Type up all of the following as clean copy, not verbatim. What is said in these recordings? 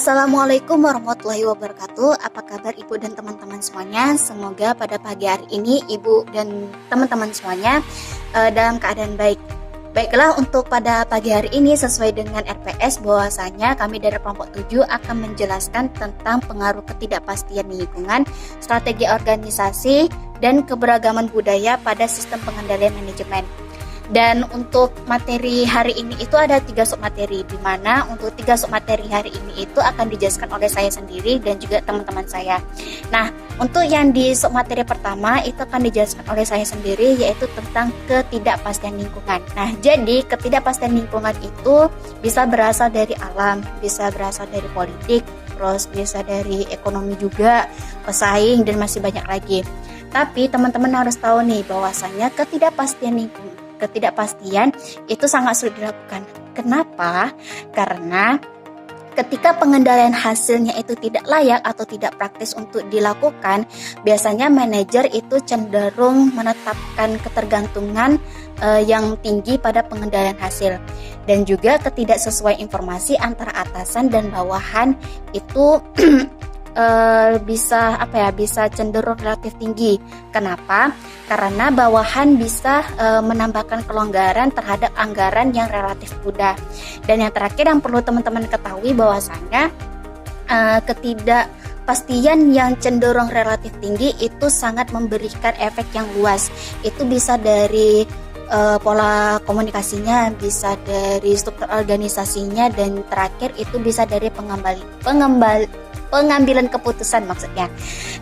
Assalamualaikum warahmatullahi wabarakatuh. Apa kabar Ibu dan teman-teman semuanya? Semoga pada pagi hari ini Ibu dan teman-teman semuanya dalam keadaan baik. Baiklah, untuk pada pagi hari ini sesuai dengan RPS bahwasanya kami dari kelompok 7 akan menjelaskan tentang pengaruh ketidakpastian lingkungan, strategi organisasi, dan keberagaman budaya pada sistem pengendalian manajemen. Dan untuk materi hari ini itu ada 3 submateri, di mana untuk 3 submateri hari ini itu akan dijelaskan oleh saya sendiri dan juga teman-teman saya. Nah, untuk yang di submateri pertama itu akan dijelaskan oleh saya sendiri, yaitu tentang ketidakpastian lingkungan. Nah, jadi ketidakpastian lingkungan itu bisa berasal dari alam, bisa berasal dari politik, terus bisa dari ekonomi juga, pesaing, dan masih banyak lagi. Tapi teman-teman harus tahu nih bahwasanya ketidakpastian itu sangat sulit dilakukan. Kenapa? Karena ketika pengendalian hasilnya itu tidak layak atau tidak praktis untuk dilakukan, biasanya manajer itu cenderung menetapkan ketergantungan yang tinggi pada pengendalian hasil, dan juga ketidaksesuaian informasi antara atasan dan bawahan itu bisa cenderung relatif tinggi. Kenapa? Karena bawahan bisa menambahkan kelonggaran terhadap anggaran yang relatif mudah. Dan yang terakhir yang perlu teman-teman ketahui bahwasanya ketidakpastian yang cenderung relatif tinggi itu sangat memberikan efek yang luas. Itu bisa dari pola komunikasinya, bisa dari struktur organisasinya, dan terakhir itu bisa dari pengambilan keputusan maksudnya.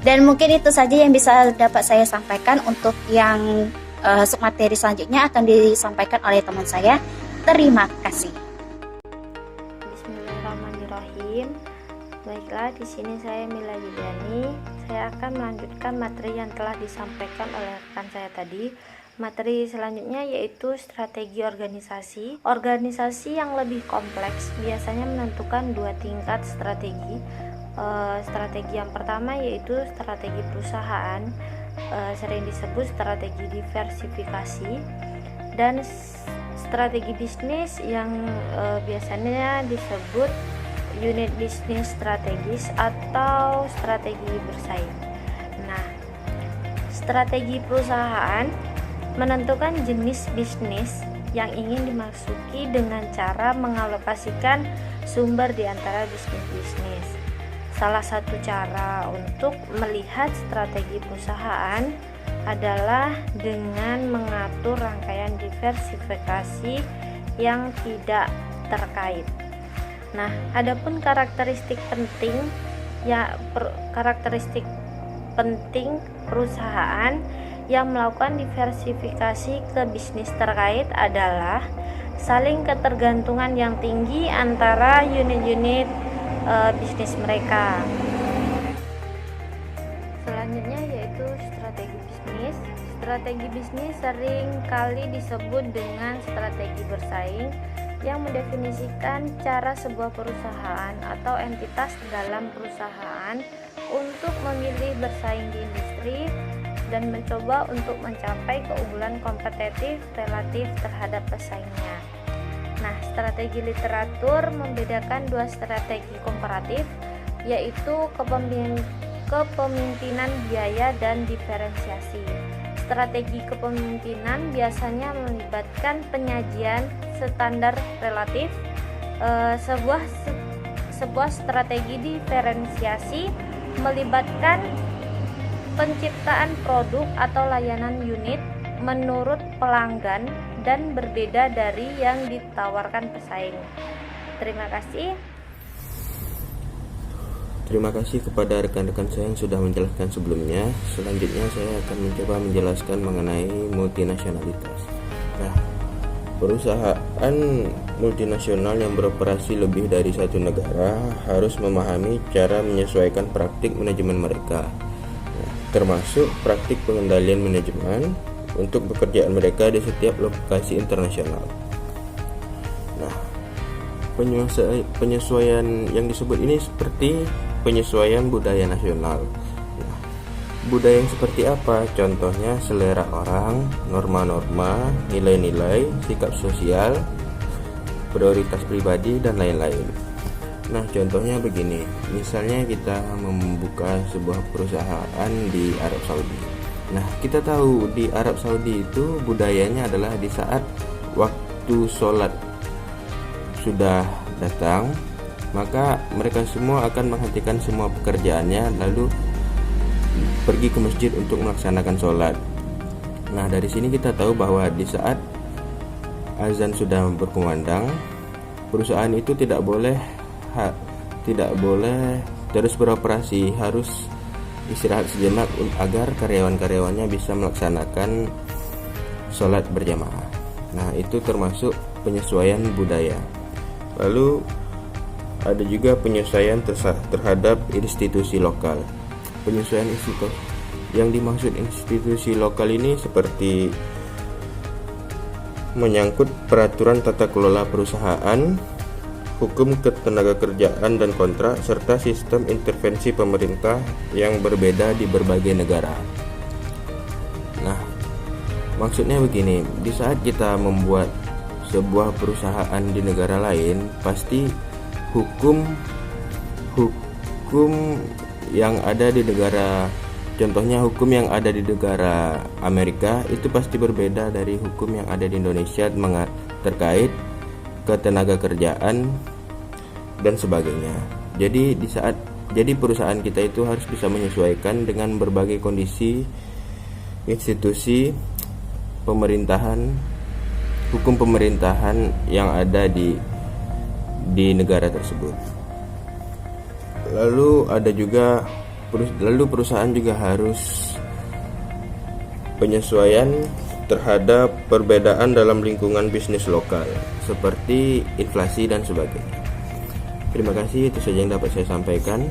Dan mungkin itu saja yang bisa dapat saya sampaikan. Untuk yang submateri selanjutnya akan disampaikan oleh teman saya. Terima kasih. Bismillahirrahmanirrahim. Baiklah, di sini saya Mila Yuliani. Saya akan melanjutkan materi yang telah disampaikan oleh rekan saya tadi. Materi selanjutnya yaitu strategi organisasi. Organisasi yang lebih kompleks biasanya menentukan 2 tingkat strategi. Strategi yang pertama yaitu strategi perusahaan, sering disebut strategi diversifikasi, dan strategi bisnis yang biasanya disebut unit bisnis strategis atau strategi bersaing. Nah, strategi perusahaan menentukan jenis bisnis yang ingin dimasuki dengan cara mengalokasikan sumber di antara bisnis-bisnis. Salah satu cara untuk melihat strategi perusahaan adalah dengan mengatur rangkaian diversifikasi yang tidak terkait. Nah, adapun karakteristik penting perusahaan yang melakukan diversifikasi ke bisnis terkait adalah saling ketergantungan yang tinggi antara unit-unit bisnis mereka. Selanjutnya yaitu strategi bisnis. Strategi bisnis sering kali disebut dengan strategi bersaing, yang mendefinisikan cara sebuah perusahaan atau entitas dalam perusahaan untuk memilih bersaing di industri dan mencoba untuk mencapai keunggulan kompetitif relatif terhadap pesaingnya. Nah, strategi literatur membedakan 2 strategi komparatif, yaitu kepemimpinan biaya dan diferensiasi. Strategi kepemimpinan biasanya melibatkan penyajian standar relatif. Sebuah strategi diferensiasi melibatkan penciptaan produk atau layanan unit menurut pelanggan dan berbeda dari yang ditawarkan pesaing. Terima kasih. Terima kasih kepada rekan-rekan saya yang sudah menjelaskan sebelumnya. Selanjutnya saya akan mencoba menjelaskan mengenai multinasionalitas. Nah, perusahaan multinasional yang beroperasi lebih dari satu negara harus memahami cara menyesuaikan praktik manajemen mereka, termasuk praktik pengendalian manajemen untuk pekerjaan mereka di setiap lokasi internasional. Nah, penyesuaian yang disebut ini seperti penyesuaian budaya nasional. Nah, budaya yang seperti apa? Contohnya selera orang, norma-norma, nilai-nilai, sikap sosial, prioritas pribadi, dan lain-lain. Nah, contohnya begini, misalnya kita membuka sebuah perusahaan di Arab Saudi. Nah, kita tahu di Arab Saudi itu budayanya adalah di saat waktu sholat sudah datang, maka mereka semua akan menghentikan semua pekerjaannya lalu pergi ke masjid untuk melaksanakan sholat. Nah, dari sini kita tahu bahwa di saat azan sudah berkumandang, perusahaan itu tidak boleh terus beroperasi, harus istirahat sejenak agar karyawan-karyawannya bisa melaksanakan sholat berjamaah. Nah, itu termasuk penyesuaian budaya. Lalu ada juga penyesuaian terhadap institusi lokal. Penyesuaian institusi, yang dimaksud institusi lokal ini seperti menyangkut peraturan tata kelola perusahaan, hukum ketenagakerjaan dan kontrak, serta sistem intervensi pemerintah yang berbeda di berbagai negara. Nah, maksudnya begini, di saat kita membuat sebuah perusahaan di negara lain, pasti hukum yang ada di negara, contohnya hukum yang ada di negara Amerika itu pasti berbeda dari hukum yang ada di Indonesia terkait ketenagakerjaan dan sebagainya. Jadi perusahaan kita itu harus bisa menyesuaikan dengan berbagai kondisi, institusi pemerintahan, hukum pemerintahan yang ada di negara tersebut. Lalu perusahaan juga harus penyesuaian terhadap perbedaan dalam lingkungan bisnis lokal seperti inflasi dan sebagainya. Terima kasih, itu saja yang dapat saya sampaikan.